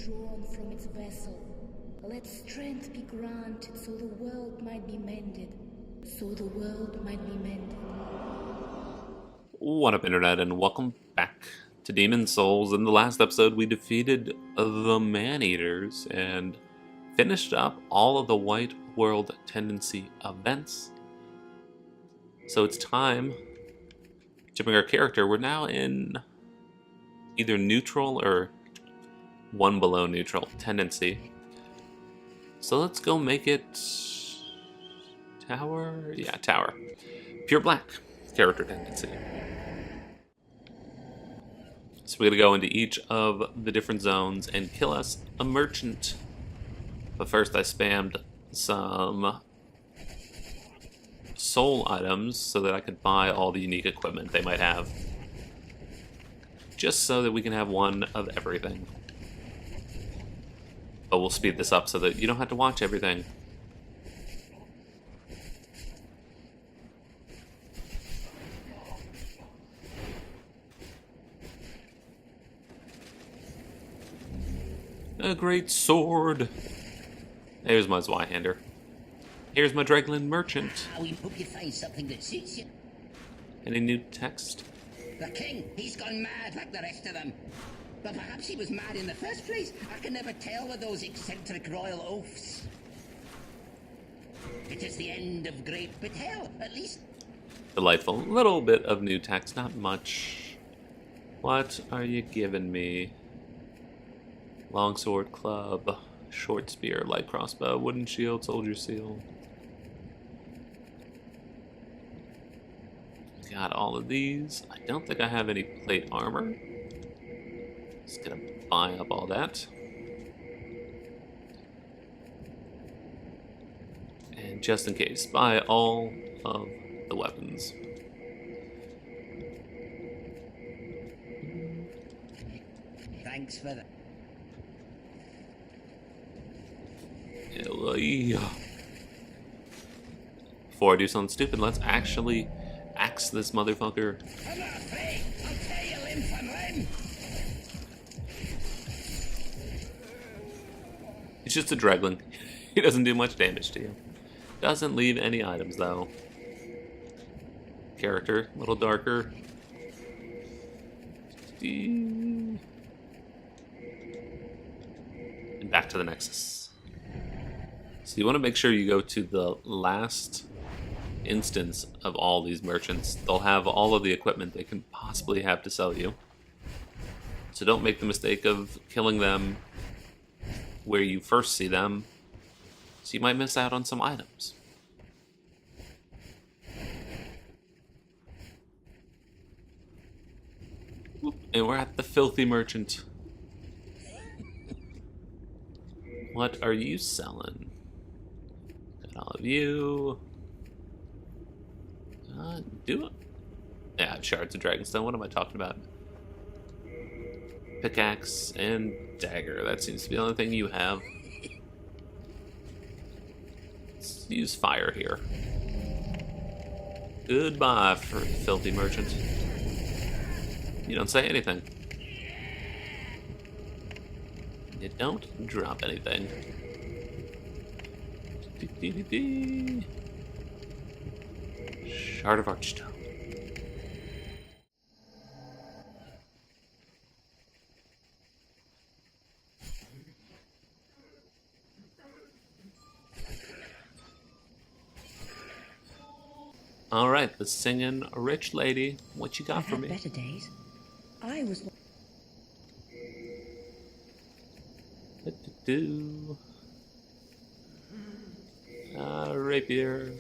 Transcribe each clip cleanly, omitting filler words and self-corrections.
drawn from its vessel. Let strength be granted so the world might be mended. So the world might be mended. What up, Internet, and welcome back to Demon Souls. In the last episode, we defeated the Man-Eaters and finished up all of the White World Tendency events. So it's time to bring our character. We're now in either neutral or one below neutral tendency. So let's go make it Tower? Yeah, Tower. Pure Black character tendency. So we're going to go into each of the different zones and kill us a merchant. But first I spammed some soul items so that I could buy all the unique equipment they might have. Just so that we can have one of everything. But we'll speed this up so that you don't have to watch everything. A great sword. There's my Zweihander. Here's my Dreglin merchant. We hope you find something that suits you. Any new text? The king, he's gone mad like the rest of them. But perhaps he was mad in the first place. I can never tell with those eccentric royal oafs. It is the end of Great Betel, at least. Delightful. Little bit of new text, not much. What are you giving me? Longsword club, short spear, light crossbow, wooden shield, soldier seal. Got all of these. I don't think I have any plate armor. Just gonna buy up all that. And just in case, buy all of the weapons. Thanks for that. Before I do something stupid, let's actually axe this motherfucker. I'm not afraid. I'll tear you limb from limb. He's just a Dreglin. He doesn't do much damage to you. Doesn't leave any items, though. Character, a little darker. And back to the Nexus. So you want to make sure you go to the last instance of all these merchants. They'll have all of the equipment they can possibly have to sell you. So don't make the mistake of killing them where you first see them, so you might miss out on some items. And we're at the filthy merchant. What are you selling? Got all of you. Do it. Yeah, I have shards of dragonstone. What am I talking about? Pickaxe and dagger. That seems to be the only thing you have. Let's use fire here. Goodbye, filthy merchant. You don't say anything. You don't drop anything. Shard of Archstone. All right, the singing rich lady. What you got I've for had me? better days. I was. Rapier,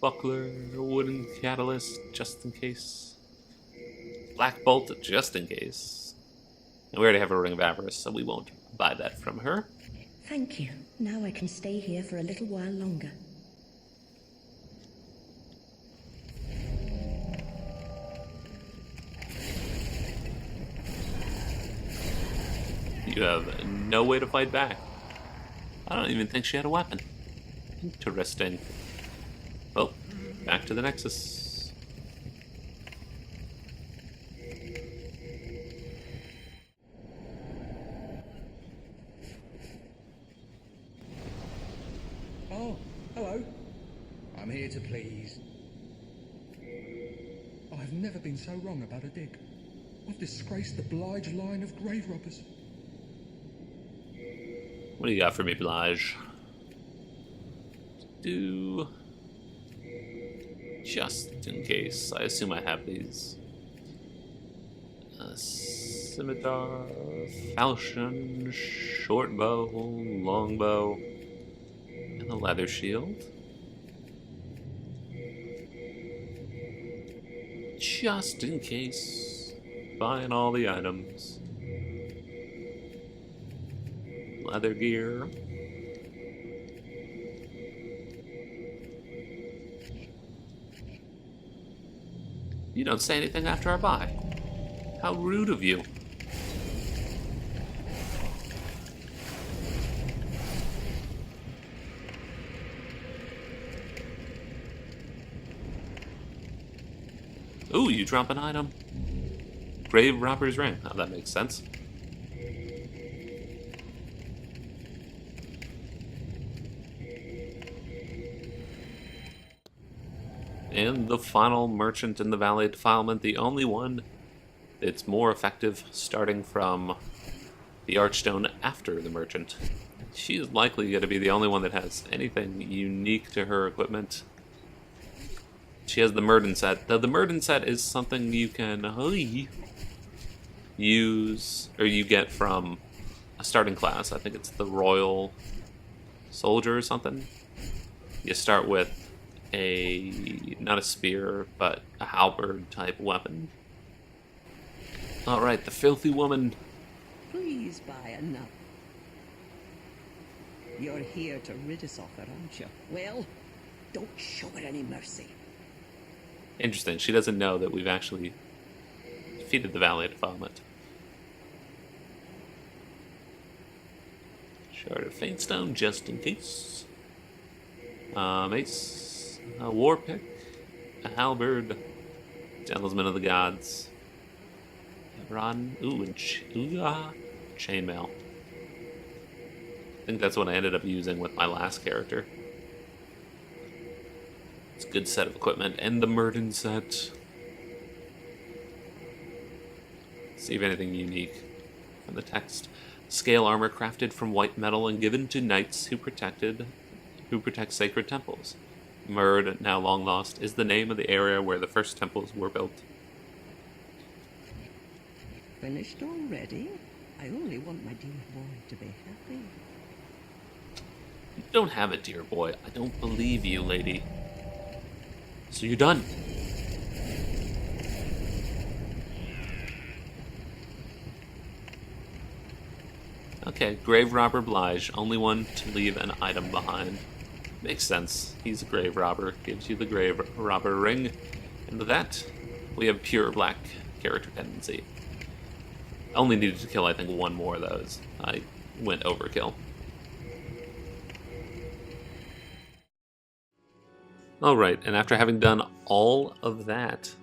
buckler, wooden catalyst, just in case. Black bolt, just in case. And we already have a ring of avarice, so we won't buy that from her. Thank you. Now I can stay here for a little while longer. You have no way to fight back. I don't even think she had a weapon. Interesting. Well, back to the Nexus. hello. I'm here to please. I've never been so wrong about a dig. I've disgraced the Blige line of grave robbers. What do you got for me, Blige? Just in case. I assume I have these. Scimitar, falchion, short bow, long bow, and a leather shield. Just in case. Buying all the items. Leather gear. You don't say anything after I buy. How rude of you. Ooh, you drop an item. Grave robber's ring. Oh, that makes sense. And the final merchant in the Valley of Defilement, the only one that's more effective starting from the Archstone after the merchant. She's likely going to be the only one that has anything unique to her equipment. She has the Murden set. The Murden set is something you can use, or you get from a starting class. I think it's the Royal Soldier or something. You start with not a spear, but a halberd type weapon. Alright, the filthy woman. Please buy enough. You're here to rid us of her, aren't you? Well, don't show her any mercy. Interesting, she doesn't know that we've actually defeated the Valley of Defilement. Shard of Faintstone, just in case. Mace. A war pick, a halberd, Talisman of the Gods, Rod, and chainmail. I think that's what I ended up using with my last character. It's a good set of equipment, and the Murden set. See if anything unique from the text. Scale armor crafted from white metal and given to knights who protect sacred temples. Murd, now long lost, is the name of the area where the first temples were built. Finished already? I only want my dear boy to be happy. You don't have it, dear boy. I don't believe you, lady. So you're done. Okay, Grave Robber Blige, only one to leave an item behind. Makes sense. He's a grave robber. Gives you the grave robber ring. And with that, we have pure black character tendency. Only needed to kill, I think, one more of those. I went overkill. Alright, and after having done all of that,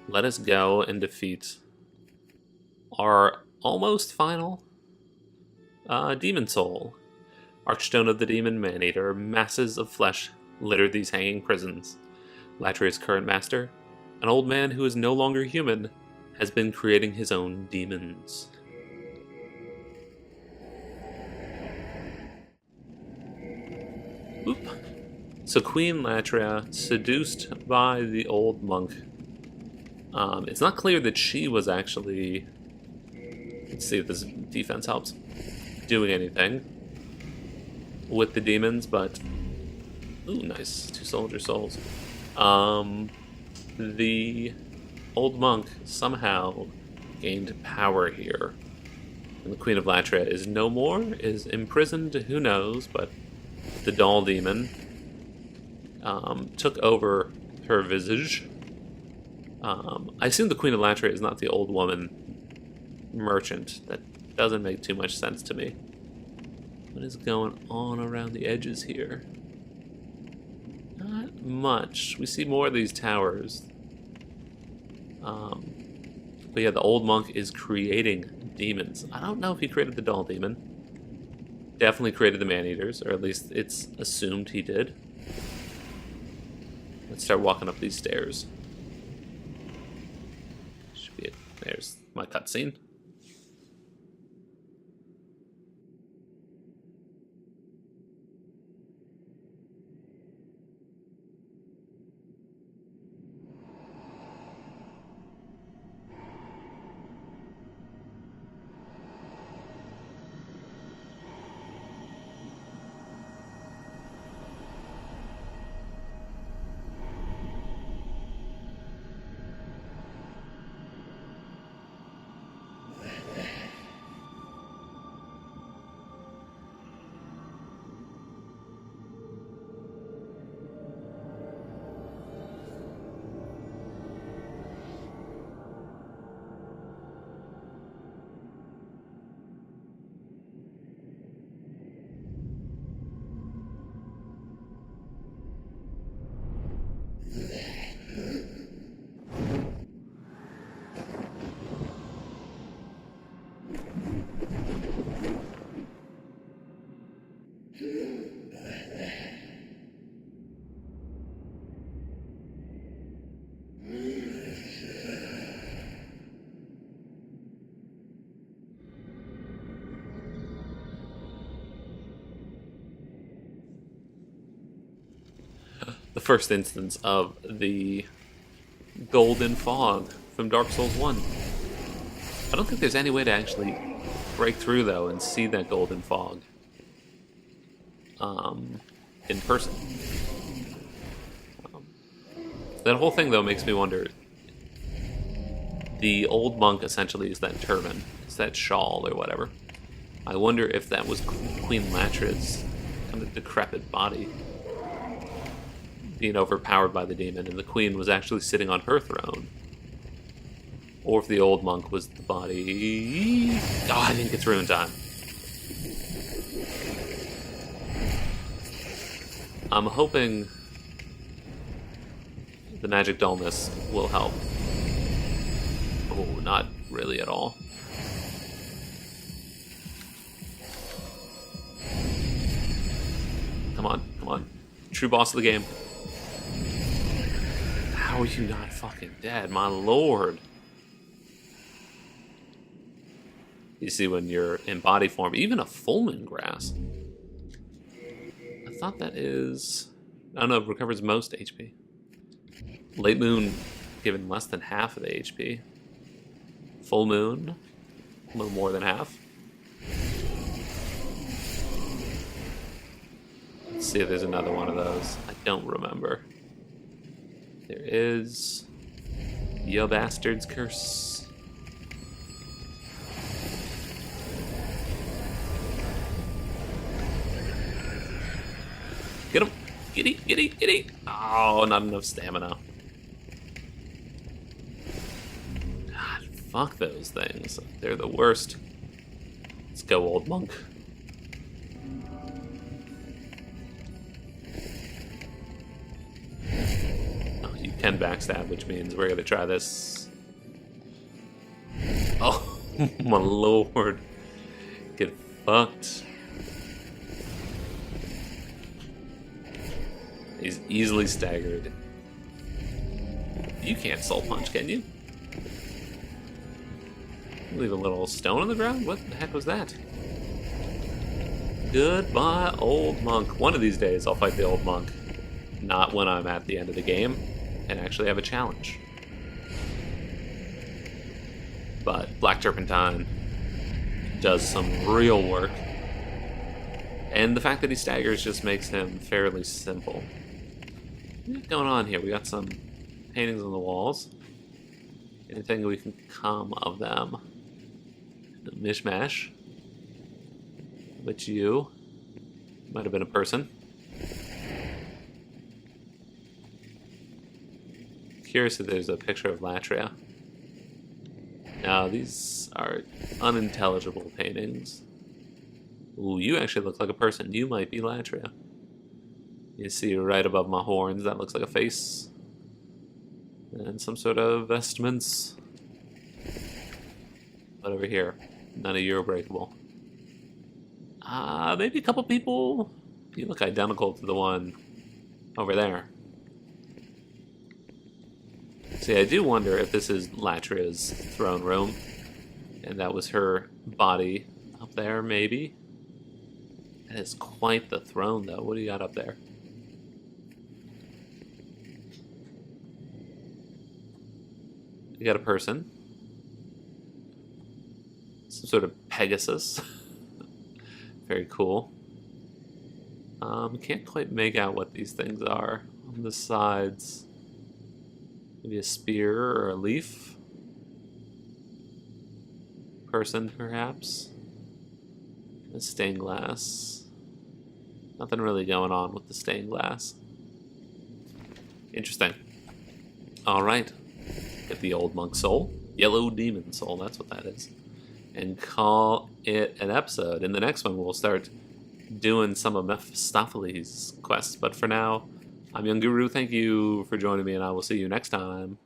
let us go and defeat our almost final Demon Soul. Archstone of the Demon Maneater, masses of flesh litter these hanging prisons. Latria's current master, an old man who is no longer human, has been creating his own demons. Oop. So Queen Latria, seduced by the old monk. It's not clear that she was actually... Let's see if this defense helps. Doing anything with the demons, but ooh, nice, 2 soldier souls. The old monk somehow gained power here, and the Queen of Latria is no more, is imprisoned, who knows, but the doll demon took over her visage. I assume the Queen of Latria is not the old woman merchant. That doesn't make too much sense to me. What is going on around the edges here? Not much. We see more of these towers. But yeah, the old monk is creating demons. I don't know if he created the doll demon. Definitely created the man-eaters, or at least it's assumed he did. Let's start walking up these stairs. Should be it. There's my cutscene. The first instance of the golden fog from Dark Souls 1. I don't think there's any way to actually break through, though, and see that golden fog in person. That whole thing, though, makes me wonder. The old monk essentially is that turban, is that shawl or whatever. I wonder if that was Queen Latra's kind of decrepit body being overpowered by the demon, and the queen was actually sitting on her throne. Or if the old monk was the body... Oh, I didn't get through in time. I'm hoping the magic dullness will help. Oh, not really at all. Come on, come on. True boss of the game. How are you not fucking dead, my lord? You see, when you're in body form, even a full moon grass. I thought that is... I don't know, it recovers most HP. Late moon, given less than half of the HP. Full moon, a little more than half. Let's see if there's another one of those. I don't remember. There is... Yo bastard's curse. Get him! Giddy, giddy, giddy! Oh, not enough stamina. God, fuck those things. They're the worst. Let's go, old monk. Oh, you can backstab, which means we're gonna try this. Oh, my lord. Get fucked. He's easily staggered. You can't soul punch, can you? Leave a little stone on the ground? What the heck was that? Goodbye, old monk. One of these days I'll fight the old monk. Not when I'm at the end of the game and actually have a challenge. But Black Turpentine does some real work. And the fact that he staggers just makes him fairly simple. What's going on here? We got some paintings on the walls. Anything we can come of them? A mishmash. But you might have been a person. Curious if there's a picture of Latria. Now, these are unintelligible paintings. Ooh, you actually look like a person. You might be Latria. You see right above my horns, that looks like a face. And some sort of vestments. But over here, none of you are breakable. Maybe a couple people. You look identical to the one over there. See, I do wonder if this is Latria's throne room, and that was her body up there, maybe? That is quite the throne, though. What do you got up there? You got a person. Some sort of Pegasus. Very cool. Can't quite make out what these things are on the sides. Maybe a spear or a leaf? Person, perhaps? A stained glass. Nothing really going on with the stained glass. Interesting. Alright. Get the old monk soul. Yellow demon soul, that's what that is. And call it an episode. In the next one, we'll start doing some of Mephistopheles' quests. But for now, I'm Young Guru. Thank you for joining me, and I will see you next time.